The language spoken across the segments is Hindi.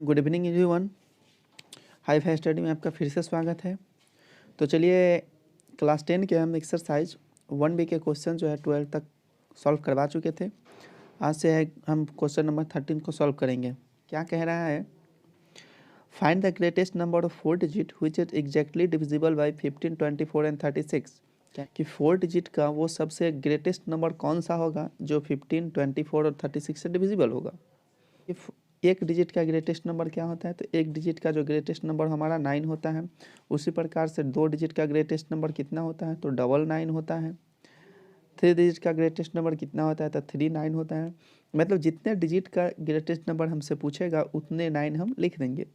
Good evening everyone. Hi fi study में आपका फिर से स्वागत है। तो चलिए क्लास 10 के हम एक्सरसाइज 1B के क्वेश्चन जो है 12 तक सॉल्व करवा चुके थे। आज से हम क्वेश्चन नंबर 13 को सॉल्व करेंगे। क्या कह रहा है, find the greatest number of 4 digit which is exactly divisible by 15, 24 and 36। कि 4 डिजिट का वो सबसे ग्रेटेस्ट नंबर कौन सा होगा जो 15, 24 और 36 से डिविजिबल होगा। एक डिजिट का ग्रेटेस्ट नंबर क्या होता है, तो एक डिजिट का जो ग्रेटेस्ट नंबर हमारा 9 होता है। उसी प्रकार से 2 डिजिट का ग्रेटेस्ट नंबर कितना होता है, तो 999 होता है। 3 डिजिट का ग्रेटेस्ट नंबर कितना होता है, तो 39 होता है। मतलब जितने डिजिट का ग्रेटेस्ट नंबर हमसे पूछेगा उतने 9 हम लिख देंगे।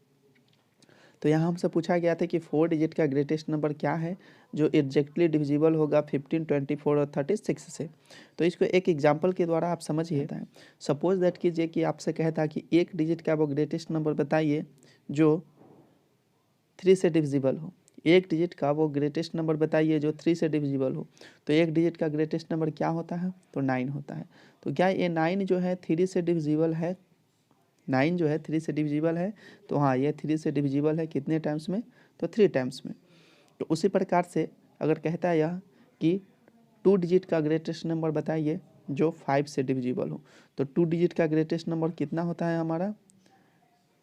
तो यहाँ हमसे पूछा गया था कि 4 डिजिट का ग्रेटेस्ट नंबर क्या है जो एग्जैक्टली डिविजिबल होगा 15, 24 और 36 से। तो इसको एक एग्जांपल के द्वारा आप समझिए। सपोज दैट कीजिए कि आपसे कहता कि एक डिजिट का वो ग्रेटेस्ट नंबर बताइए जो 3 से डिविजिबल हो। एक डिजिट का वो ग्रेटेस्ट नंबर बताइए जो 3 से डिविजिबल हो। तो एक डिजिट का ग्रेटेस्ट नंबर क्या होता है, तो 9 होता है। तो क्या ये 9 जो है 3 से डिविजिबल है? 9 जो है 3 से डिविजिबल है। तो हाँ, ये 3 से डिविजिबल है कितने टाइम्स में, तो 3 टाइम्स में। तो उसी प्रकार से अगर कहता है यह कि 2 डिजिट का ग्रेटेस्ट नंबर बताइए जो 5 से डिविजिबल हो। तो 2 डिजिट का ग्रेटेस्ट नंबर कितना होता है हमारा,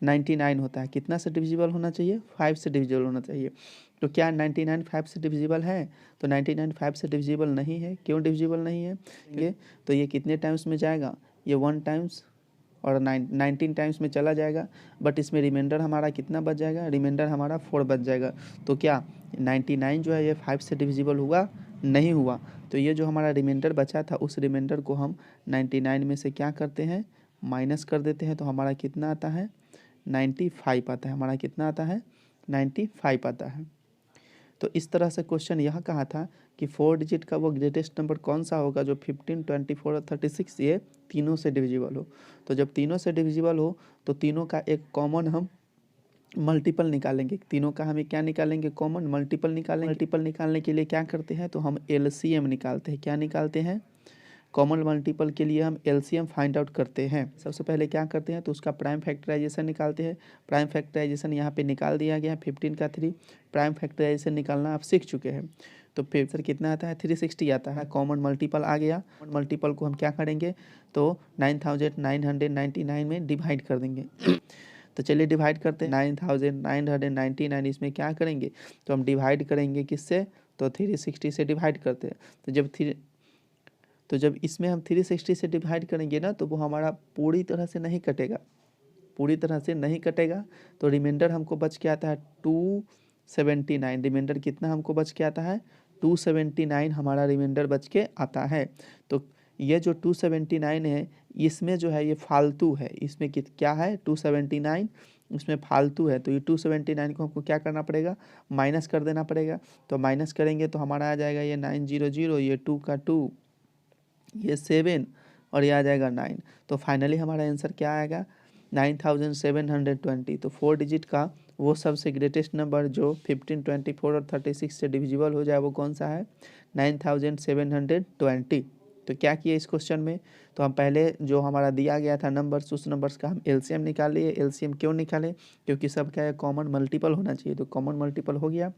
99 होता है। कितना से डिविजिबल होना चाहिए, 5 से डिविजिबल होना चाहिए। तो क्या 99 5 से डिविजिबल है, तो 99 5 से डिविजिबल नहीं है। क्यों डिविजिबल नहीं है, ये तो ये कितने टाइम्स में जाएगा, ये 1 टाइम्स और 19 टाइम्स में चला जाएगा। बट इसमें रिमाइंडर हमारा कितना बच जाएगा, रिमाइंडर हमारा 4 बच जाएगा। तो क्या 99 जो है ये 5 से डिविजिबल हुआ, नहीं हुआ। तो ये जो हमारा रिमाइंडर बचा था उस रिमाइंडर को हम 99 में से क्या करते हैं, माइनस कर देते हैं। तो हमारा कितना आता है, 95 आता है। हमारा कितना आता है, 95 आता है। तो इस तरह से क्वेश्चन यह कहा था कि 4 डिजिट का वो ग्रेटेस्ट नंबर कौन सा होगा जो 15, 24 और 36 ये तीनों से डिविजिबल हो। तो जब तीनों से डिविजिबल हो तो तीनों का एक कॉमन हम मल्टीपल निकालेंगे। तीनों का हमें क्या निकालेंगे, कॉमन मल्टीपल निकालेंगे। मल्टीपल निकालने के लिए क्या करते हैं, तो हम एलसीएम निकालते हैं। क्या निकालते हैं, कॉमन मल्टीपल के लिए हम एलसीएम फाइंड आउट करते हैं। सबसे पहले क्या करते हैं, तो उसका प्राइम फैक्टराइजेशन निकालते हैं। प्राइम फैक्टराइजेशन यहाँ पे निकाल दिया गया है 15 का 3। प्राइम फैक्टराइजेशन निकालना आप सीख चुके हैं। तो फिर सर कितना आता है, 360 आता है। कॉमन मल्टीपल आ गया। कॉमन मल्टीपल को हम क्या करेंगे, तो 9999 में डिवाइड कर देंगे। तो चलिए डिवाइड करते हैं। 9999 इसमें क्या करेंगे, तो हम डिवाइड करेंगे किससे, तो 360 से डिवाइड करते हैं। तो जब इसमें हम 360 से डिवाइड करेंगे ना, तो वो हमारा पूरी तरह से नहीं कटेगा, पूरी तरह से नहीं कटेगा। तो रिमाइंडर हमको बच के आता है 279। रिमाइंडर कितना हमको बच के आता है, 279 हमारा रिमाइंडर बच के आता है। तो ये जो 279 है इसमें जो है ये फालतू है। इसमें क्या है, 279 इसमें फालतू है। तो ये 279 को हमको क्या करना पड़ेगा, माइनस कर देना पड़ेगा। तो माइनस करेंगे तो हमारा आ जाएगा ये 900, ये 2 का 2, ये 7 और ये आ जाएगा 9। तो फाइनली हमारा आंसर क्या आएगा, 9720। तो 4 डिजिट का वो सबसे ग्रेटेस्ट नंबर जो 15, 24 और 36 से डिविजिबल हो जाए वो कौन सा है, 9720। तो क्या किए इस क्वेश्चन में, तो हम पहले जो हमारा दिया गया था नंबर्स, उस नंबर्स का हम एलसीएम निकाल लिए। एलसीएम क्यों निकाले, क्योंकि सबका कॉमन मल्टीपल होना चाहिए। तो कॉमन मल्टीपल हो गया।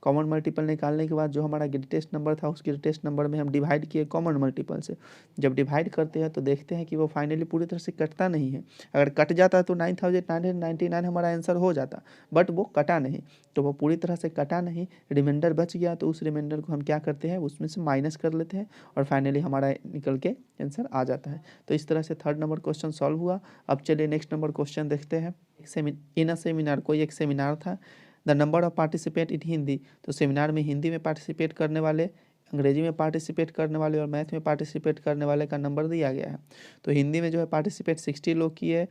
कॉमन मल्टीपल निकालने के बाद जो हमारा ग्रेटेस्ट नंबर था उस ग्रेटेस्ट नंबर में हम डिवाइड किए कॉमन मल्टीपल से। जब डिवाइड करते हैं तो देखते हैं कि वो फाइनली पूरी तरह से कटता नहीं है। अगर कट जाता तो 9999 हमारा आंसर हो जाता, बट वो कटा नहीं। तो वो पूरी तरह से कटा नहीं, रिमाइंडर बच गया। तो उस रिमाइंडर को हम क्या करते हैं, उसमें से माइनस कर लेते हैं और फाइनली हमारा निकल के आंसर आ जाता है। तो इस तरह से थर्ड नंबर क्वेश्चन सॉल्व हुआ। अब चलिए नेक्स्ट नंबर क्वेश्चन देखते हैं। इन अ सेमिनार, कोई एक सेमिनार था। The number of participate in Hindi, तो सेमिनार में हिंदी में पार्टिसिपेट करने वाले, अंग्रेजी में पार्टिसिपेट करने वाले और मैथ में पार्टिसिपेट करने वाले का नंबर दिया गया है। तो हिंदी में जो है पार्टिसिपेट 60 लोग किए,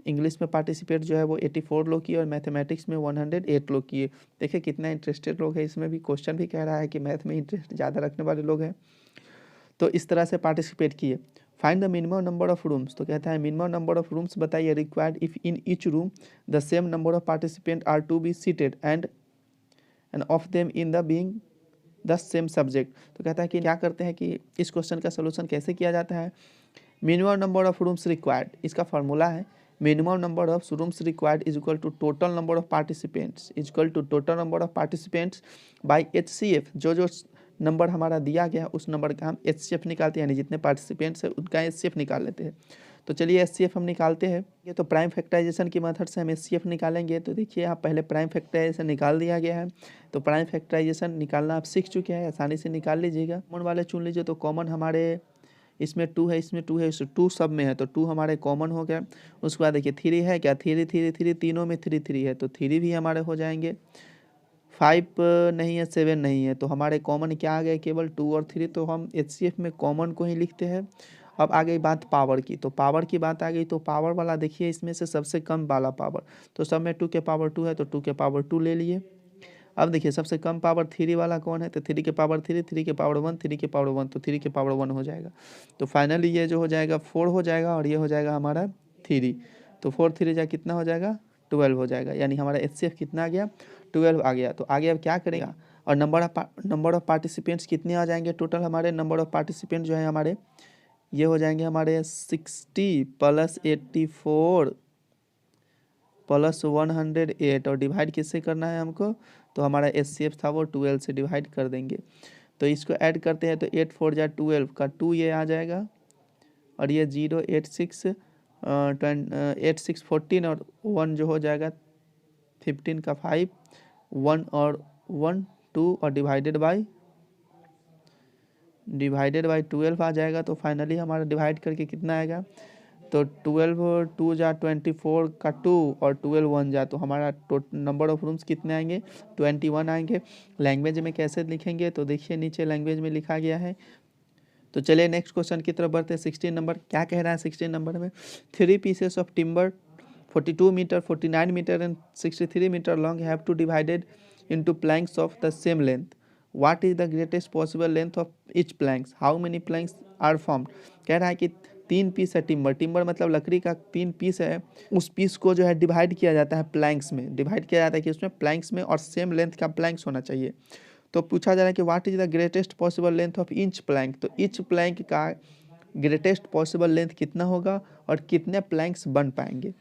इंग्लिश में पार्टिसिपेट जो है वो 84 लोग किए और मैथमेटिक्स में 108 लोग किए। देखिए कितना इंटरेस्टेड लोग हैं। इसमें भी क्वेश्चन भी कह रहा है कि मैथ में इंटरेस्ट ज़्यादा रखने वाले लोग हैं। तो इस तरह से पार्टिसिपेट किए। Find the minimum number of rooms, तो कहता है मिनिमम नंबर ऑफ रूम्स बताइए required if in each room the same number of participant are to be seated and of them in the being the same subject. तो कहता है कि क्या करते हैं कि इस क्वेश्चन का सोल्यूशन कैसे किया जाता है। Minimum number of rooms required, इसका फार्मूला है minimum number of rooms required is equal to total number of participants is equal to total number of participants by HCF। जो नंबर हमारा दिया गया उस नंबर का हम HCF निकालते हैं, यानी जितने पार्टिसिपेंट्स हैं उनका HCF निकाल लेते हैं। तो चलिए HCF हम निकालते हैं। ये तो प्राइम फैक्टराइजेशन की मेथड से हम HCF निकालेंगे। तो देखिए यहाँ पहले प्राइम फैक्टराइजेशन निकाल दिया गया है, तो प्राइम फैक्टराइजेशन निकालना आप सीख चुके हैं, आसानी से निकाल लीजिएगा। कॉमन वाले चुन लीजिए, तो कॉमन हमारे इसमें 2 है, इसमें 2 है, इस 2 सब में है, तो 2 हमारे कॉमन हो गया। उसके बाद देखिए 3 है क्या, 3 तीनों में 3 है, तो 3 भी हमारे हो जाएंगे। 5 नहीं है, 7 नहीं है, तो हमारे कॉमन क्या आ गए, केवल 2 और 3। तो हम HCF में कॉमन को ही लिखते हैं। अब आ गई बात पावर की, तो पावर की बात आ गई, तो पावर वाला देखिए इसमें से सबसे कम वाला पावर, तो सब में 2 के पावर 2 है, तो 2 के पावर 2 ले लिए। अब देखिए सबसे कम पावर 3 वाला कौन है, तो 3 के पावर 3, 3 के पावर 1, 3 के पावर 1, तो 3 के पावर 1 हो जाएगा। तो फाइनली ये जो हो जाएगा 4 हो जाएगा, और ये हो जाएगा हमारा 3। तो 4 3 जा कितना हो जाएगा, 12 हो जाएगा, यानी हमारा HCF कितना आ गया, 12 आ गया। तो आगे अब क्या करेगा, और नंबर ऑफ पार्टिसिपेंट्स कितने आ जाएंगे टोटल, हमारे नंबर ऑफ पार्टिसिपेंट जो है हमारे ये हो जाएंगे हमारे 60 + 84 + 108, और डिवाइड किससे करना है हमको, तो हमारा HCF था वो 12 से डिवाइड कर देंगे। तो इसको ऐड करते हैं, तो 8 4 जा 12 का 2 ये आ जाएगा, और ये 0 8 6 8 6 14, और 1 जो हो जाएगा 15 का 5, 1 और 1 2, और डिवाइडेड बाई 12 आ जाएगा। तो फाइनली हमारा डिवाइड करके कितना आएगा, तो 12 2 जा 24 का 2, और 12 1 जा, तो हमारा नंबर ऑफ रूम्स कितने आएंगे, 21 आएंगे। लैंग्वेज में कैसे लिखेंगे, तो देखिए नीचे लैंग्वेज में लिखा गया है। तो चलिए नेक्स्ट क्वेश्चन की तरफ बढ़ते हैं। 16 नंबर क्या कह रहा है, 16 नंबर में 3 pieces of timber 42 metre 49 metre and 63 metre long have to divided into planks of the same length. What is the greatest possible length of each planks? How many planks are formed? कह रहा है कि 3 पीस है टिम्बर मतलब लकड़ी का 3 पीस है, उस पीस को जो है डिवाइड किया जाता है प्लैंक्स में, डिवाइड किया जाता है कि उसमें प्लैंक्स में, और सेम लेंथ का प्लैंक्स होना चाहिए। तो पूछा जा रहा है कि what is the greatest possible length of each plank, तो ईच प्लैंक का ग्रेटेस्ट पॉसिबल लेंथ कितना होगा, और कितने प्लैंक्स बन पाएंगे।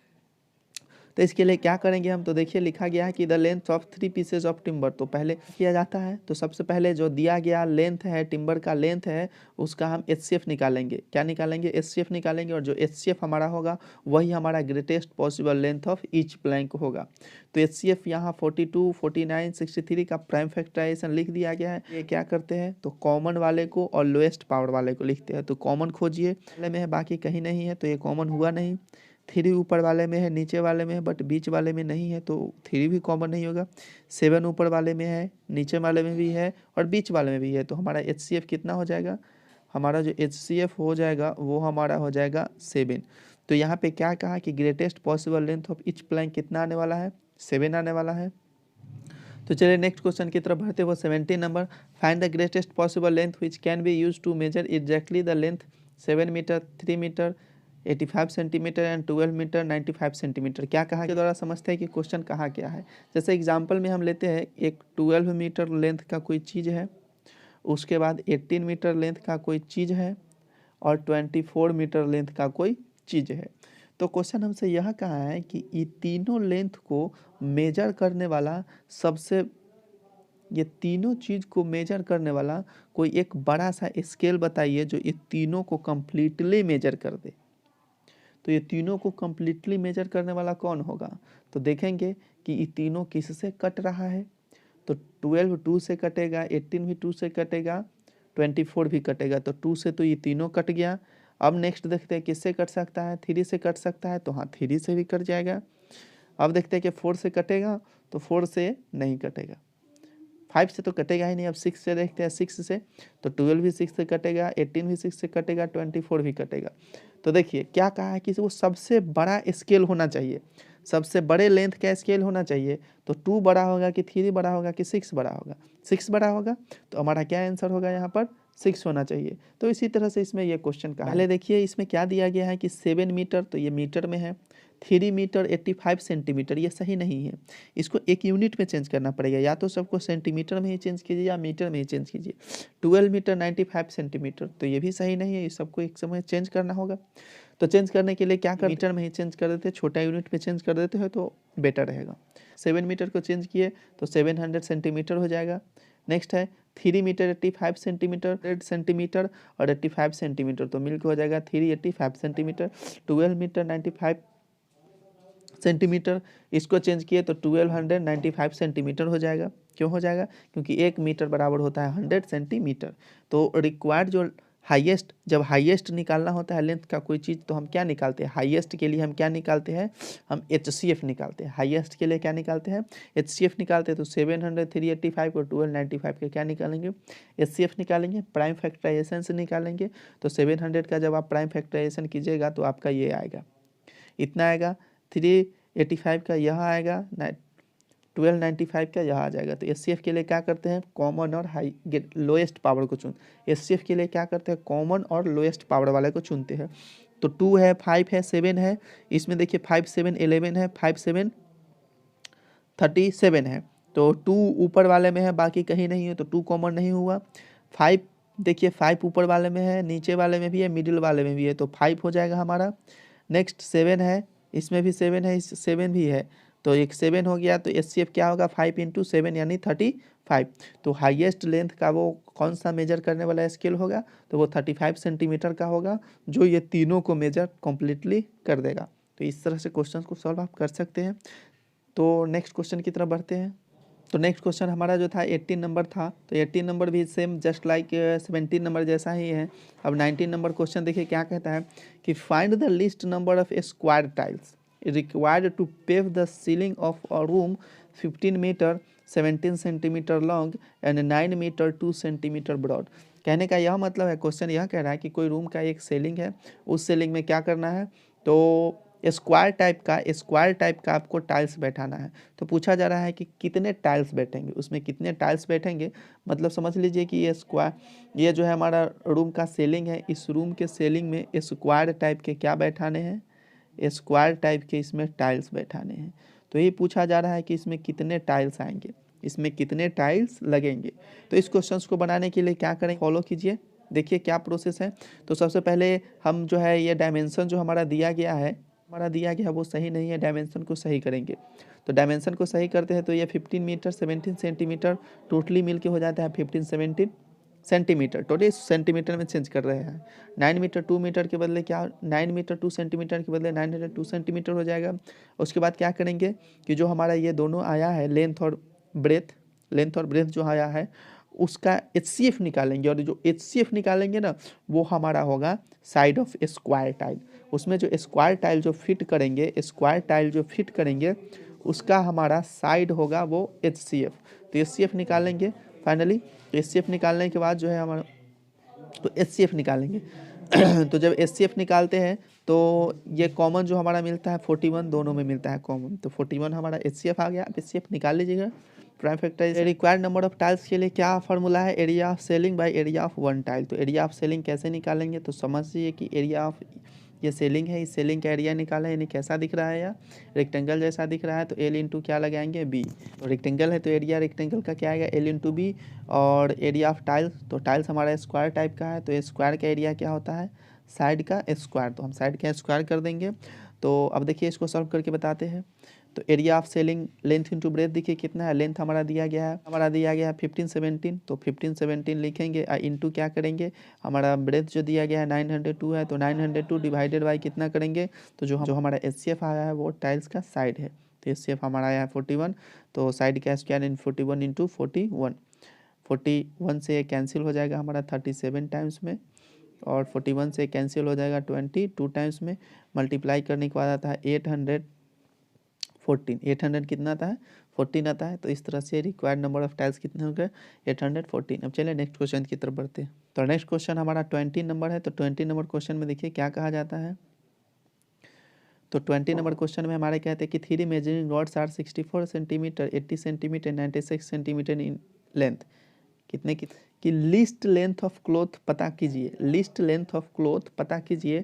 तो इसके लिए क्या करेंगे हम, तो देखिए लिखा गया है कि the length of 3 pieces of timber, तो पहले किया जाता है, तो सबसे पहले जो दिया गया लेंथ है, टिम्बर का लेंथ है, उसका हम HCF निकालेंगे। क्या निकालेंगे, HCF निकालेंगे, और जो HCF हमारा होगा वही हमारा greatest possible length of each plank होगा। तो HCF यहाँ 42 49 63 का प्राइम फैक्टराइजेशन लिख दिया गया है। ये क्या करते हैं, तो कॉमन वाले को और लोएस्ट पावर वाले को लिखते हैं। तो कॉमन खोजिए, पहले में है बाकी कहीं नहीं है, तो ये कॉमन हुआ नहीं। 3 ऊपर वाले में है, नीचे वाले में है, बट बीच वाले में नहीं है, तो 3 भी कॉमन नहीं होगा। 7 ऊपर वाले में है, नीचे वाले में भी है, और बीच वाले में भी है, तो हमारा HCF कितना हो जाएगा, हमारा जो HCF हो जाएगा वो हमारा हो जाएगा 7। तो यहाँ पे क्या कहा कि greatest possible length of each plank कितना आने वाला है, 7 आने वाला है। तो चलिए नेक्स्ट क्वेश्चन की तरफ बढ़ते, वो 17 number, find the greatest possible length which can be use to measure exactly the length 7 metre 3 metre 85 centimetre and 12 metre 95 centimetre. क्या कहा के द्वारा समझते हैं कि क्वेश्चन कहा क्या है। जैसे एग्जांपल में हम लेते हैं, एक 12 मीटर लेंथ का कोई चीज़ है, उसके बाद 18 मीटर लेंथ का कोई चीज़ है, और 24 मीटर लेंथ का कोई चीज़ है। तो क्वेश्चन हमसे यह कहा है कि ये तीनों लेंथ को मेजर करने वाला ये तीनों चीज़ को मेजर करने वाला कोई एक बड़ा सा स्केल बताइए जो ये तीनों को कम्प्लीटली मेजर कर दे। तो ये तीनों को कम्प्लीटली मेजर करने वाला कौन होगा, तो देखेंगे कि ये तीनों किससे कट रहा है। तो 12 2 से कटेगा, 18 भी 2 से कटेगा, 24 भी कटेगा, तो 2 से तो ये तीनों कट गया। अब नेक्स्ट देखते हैं किससे कट सकता है, 3 से कट सकता है, तो हाँ 3 से भी कट जाएगा। अब देखते हैं कि 4 से कटेगा, तो 4 से नहीं कटेगा, 5 से तो कटेगा ही नहीं। अब 6 से देखते हैं, 6 से तो 12 भी 6 से कटेगा, 18 भी 6 से कटेगा, 24 भी कटेगा। तो देखिए क्या कहा है कि वो सबसे बड़ा स्केल होना चाहिए, सबसे बड़े लेंथ का स्केल होना चाहिए। तो 2 बड़ा होगा कि 3 बड़ा होगा कि 6 बड़ा होगा, 6 बड़ा होगा, तो हमारा क्या आंसर होगा यहाँ पर 6 होना चाहिए। तो इसी तरह से इसमें ये क्वेश्चन का पहले देखिए इसमें क्या दिया गया है कि 7 मीटर, तो ये मीटर में है, 3 मीटर 85 सेंटीमीटर, ये सही नहीं है, इसको एक यूनिट में चेंज करना पड़ेगा, या तो सबको सेंटीमीटर में ही चेंज कीजिए या मीटर में ही चेंज कीजिए। 12 मीटर 95 सेंटीमीटर, तो ये भी सही नहीं है, ये सबको एक समय चेंज करना होगा। तो चेंज करने के लिए क्या कर, मीटर में ही चेंज कर देते, छोटा यूनिट में चेंज कर देते हो तो बेटर रहेगा। 7 मीटर को चेंज किए तो 700 सेंटीमीटर हो जाएगा। नेक्स्ट है 3 मीटर 85 सेंटीमीटर, 8 सेंटीमीटर और 85 सेंटीमीटर, तो मिलकर हो जाएगा 385 सेंटीमीटर। 12 मीटर 95 सेंटीमीटर, इसको चेंज किए तो 1295 सेंटीमीटर हो जाएगा। क्यों हो जाएगा? क्योंकि 1 मीटर बराबर होता है 100 सेंटीमीटर। तो रिक्वायर्ड जो हाईएस्ट, जब हाईएस्ट निकालना होता है लेंथ का कोई चीज़, तो हम क्या निकालते हैं? हाईएस्ट के लिए हम क्या निकालते हैं? हम HCF निकालते हैं। हाईएस्ट के लिए क्या निकालते हैं? HCF निकालते हैं। तो 700 385 और 1295 के क्या निकालेंगे? HCF निकालेंगे, प्राइम फैक्टराइजेशन से निकालेंगे। तो 700 का जब आप प्राइम फैक्टराइजेशन कीजिएगा तो आपका ये आएगा, इतना आएगा। 385 का यह आएगा, 1295 का यह आ जाएगा। तो HCF के लिए क्या करते हैं? कॉमन और हाई लोएस्ट पावर को चुन, HCF के लिए क्या करते हैं? कॉमन और लोएस्ट पावर वाले को चुनते हैं। तो 2 है, 5 है, 7 है, इसमें देखिए 5 7 11 है, 5 7 37 है। तो 2 ऊपर वाले में है, बाकी कहीं नहीं है, तो 2 कॉमन नहीं हुआ। 5 देखिए 5 ऊपर वाले में है, नीचे वाले में भी है, मिडिल वाले में भी है, तो 5 हो जाएगा हमारा। नेक्स्ट 7 है, इसमें भी 7 है, इस 7 भी है, तो एक 7 हो गया। तो HCF क्या होगा? 5 × 7 यानी 35। तो हाईएस्ट लेंथ का वो कौन सा मेजर करने वाला स्केल होगा? तो वो 35 सेंटीमीटर का होगा, जो ये तीनों को मेजर कम्प्लीटली कर देगा। तो इस तरह से क्वेश्चन को सॉल्व आप कर सकते हैं। तो नेक्स्ट क्वेश्चन की तरफ बढ़ते हैं। तो नेक्स्ट क्वेश्चन हमारा जो था 18 नंबर था, तो 18 नंबर भी सेम जस्ट लाइक 17 नंबर जैसा ही है। अब 19 नंबर क्वेश्चन देखिए क्या कहता है कि find the least number of square tiles required to pave the ceiling of a room 15 metre 17 centimetre long and 9 metre 2 centimetre broad. कहने का यह मतलब है, क्वेश्चन यह कह रहा है कि कोई रूम का एक सेलिंग है, उस सेलिंग में क्या करना है? तो स्क्वायर टाइप का आपको टाइल्स बैठाना है। तो पूछा जा रहा है कि कितने टाइल्स बैठेंगे, उसमें कितने टाइल्स बैठेंगे। मतलब समझ लीजिए कि ये जो है हमारा रूम का सेलिंग है, इस रूम के सेलिंग में स्क्वायर टाइप के क्या बैठाने हैं? स्क्वायर टाइप के इसमें टाइल्स बैठाने हैं। तो ये पूछा जा रहा है कि इसमें कितने टाइल्स आएंगे, इसमें कितने टाइल्स लगेंगे। तो इस क्वेश्चन को बनाने के लिए क्या करें, फॉलो कीजिए। देखिए क्या प्रोसेस है। तो सबसे पहले हम जो है ये डायमेंशन जो हमारा दिया गया है वो सही नहीं है, डायमेंशन को सही करेंगे। तो डायमेंशन को सही करते हैं तो ये 15 मीटर 17 सेंटीमीटर टोटली मिलके हो जाता है 15 17 सेंटीमीटर, टोटली सेंटीमीटर में चेंज कर रहे हैं। 9 मीटर 2 मीटर के बदले क्या, 9 मीटर 2 सेंटीमीटर के बदले 902 सेंटीमीटर हो जाएगा। उसके बाद क्या करेंगे कि जो हमारा ये दोनों आया है लेंथ और ब्रेथ जो आया है उसका HCF निकालेंगे, और जो HCF निकालेंगे ना वो हमारा होगा साइड ऑफ स्क्वायर टाइल। उसमें जो स्क्वायर टाइल जो फिट करेंगे उसका हमारा साइड होगा वो HCF। तो HCF निकालेंगे फाइनली। HCF निकालने के बाद जो है हमारा, तो HCF निकालेंगे तो जब HCF निकालते हैं तो ये कॉमन जो हमारा मिलता है 41, दोनों में मिलता है कॉमन, तो 41 हमारा HCF आ गया। अब HCF निकाल लीजिएगा। Prime factor required number of tiles के लिए क्या फार्मूला है? Area of selling by area of one tile. तो एरिया ऑफ सेलिंग कैसे निकालेंगे? तो समझिए कि एरिया ऑफ ये सेलिंग है, इस सेलिंग का एरिया निकाला है, यानी कैसा दिख रहा है या रेक्टेंगल जैसा दिख रहा है, तो L इंटू क्या लगाएंगे? B। तो रेक्टेंगल है तो एरिया रेक्टेंगल का क्या आएगा? L into B। और एरिया ऑफ टाइल्स, तो टाइल्स हमारा स्क्वायर टाइप का है, तो स्क्वायर का एरिया क्या होता है? साइड का स्क्वायर, तो हम साइड का स्क्वायर कर देंगे। तो अब देखिए इसको सॉल्व करके बताते हैं। तो area of selling length into breadth देखिए कितना है, लेंथ हमारा दिया गया है 15 17, तो 15 17 लिखेंगे, इंटू क्या करेंगे, हमारा ब्रेथ जो दिया गया है 902 है, तो 902 डिवाइडेड बाई कितना करेंगे, तो जो हमारा HCF आया है वो टाइल्स का साइड है, तो HCF हमारा आया है 41, तो साइड का स्क्वायर इन 41 इंटू 41 से कैंसिल हो जाएगा हमारा 37 टाइम्स में, और 41 से कैंसिल हो जाएगा 22 टाइम्स में, मल्टीप्लाई करने के बाद आता है 800 कितना आता है? 14 आता है। तो इस तरह से रिक्वायर्ड नंबर ऑफ टाइल्स कितने हो गए? 814। अब चलिए नेक्स्ट क्वेश्चन की तरफ बढ़ते हैं। तो नेक्स्ट क्वेश्चन हमारा 20 नंबर है। तो 20 नंबर क्वेश्चन में देखिए क्या कहा जाता है। तो 20 नंबर क्वेश्चन में हमारे कहते हैं कि 3 measuring rods are 64 centimetre 80 centimetre 96 centimetre in length, कितने की लिस्ट लेंथ ऑफ क्लॉथ पता कीजिए। लिस्ट लेंथ ऑफ क्लॉथ पता कीजिए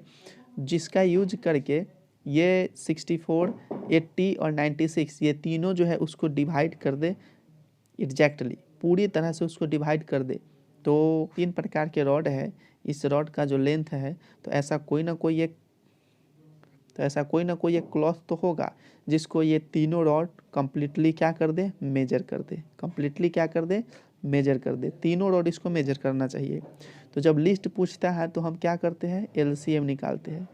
जिसका यूज करके ये 64 80 और 96 ये तीनों जो है उसको डिवाइड कर दे, एग्जैक्टली पूरी तरह से उसको डिवाइड कर दे। तो 3 प्रकार के रॉड है, इस रॉड का जो लेंथ है तो ऐसा कोई ना कोई एक तो ऐसा कोई ना कोई एक क्लॉथ तो होगा जिसको ये तीनों रॉड कंप्लीटली क्या कर दे, मेजर कर दे, कंप्लीटली क्या कर दे, मेजर कर दे। तीनों रॉड इसको मेजर करना चाहिए। तो जब लिस्ट पूछता है तो हम क्या करते हैं, एलसीएम निकालते हैं।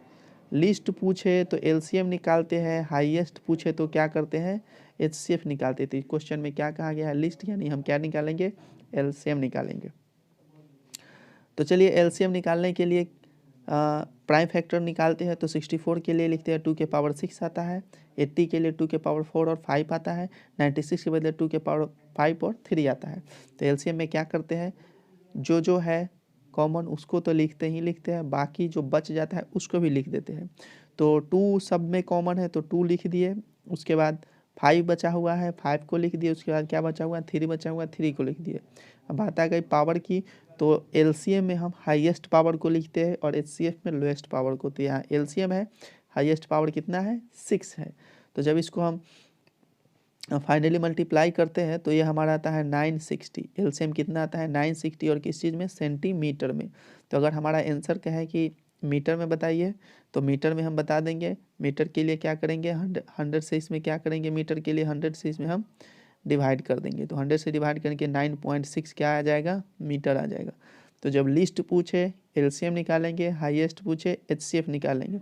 लिस्ट पूछे तो एलसीएम निकालते हैं, हाईएस्ट पूछे तो क्या करते हैं, एचसीएफ निकालते थे। क्वेश्चन में क्या कहा गया है, लिस्ट, यानी हम क्या निकालेंगे, एलसीएम निकालेंगे। तो चलिए एलसीएम निकालने के लिए प्राइम फैक्टर निकालते हैं। तो 64 के लिए लिखते हैं 2 के पावर 6 आता है, 80 के लिए 2 के पावर 4 और 5 आता है, 96 के बदले 2 के पावर 5 और 3 आता है। तो एलसीएम में क्या करते हैं, जो है कॉमन उसको तो लिखते हैं, बाकी जो बच जाता है उसको भी लिख देते हैं। तो 2 सब में कॉमन है तो 2 लिख दिए, उसके बाद 5 बचा हुआ है, 5 को लिख दिए, उसके बाद क्या बचा हुआ है, 3 बचा हुआ है, 3 को लिख दिए। अब बात आ गई पावर की, तो एलसीएम में हम हाईएस्ट पावर को लिखते हैं और एचसीएफ में लोएस्ट पावर को। तो यहाँ एलसीएम है, हाईएस्ट पावर कितना है, 6 है। तो जब इसको हम फाइनली मल्टीप्लाई करते हैं तो ये हमारा आता है 960। एलसीएम कितना आता है, 960, और किस चीज़ में, सेंटीमीटर में। तो अगर हमारा आंसर क्या है कि मीटर में बताइए, तो मीटर में हम बता देंगे। मीटर के लिए क्या करेंगे, 100 से इसमें क्या करेंगे, मीटर के लिए 100 से इसमें हम डिवाइड कर देंगे। तो 100 से डिवाइड करके 9.6 क्या आ जाएगा, मीटर आ जाएगा। तो जब लिस्ट पूछे एलसीएम निकालेंगे, हाईएस्ट पूछे एचसीएफ निकालेंगे।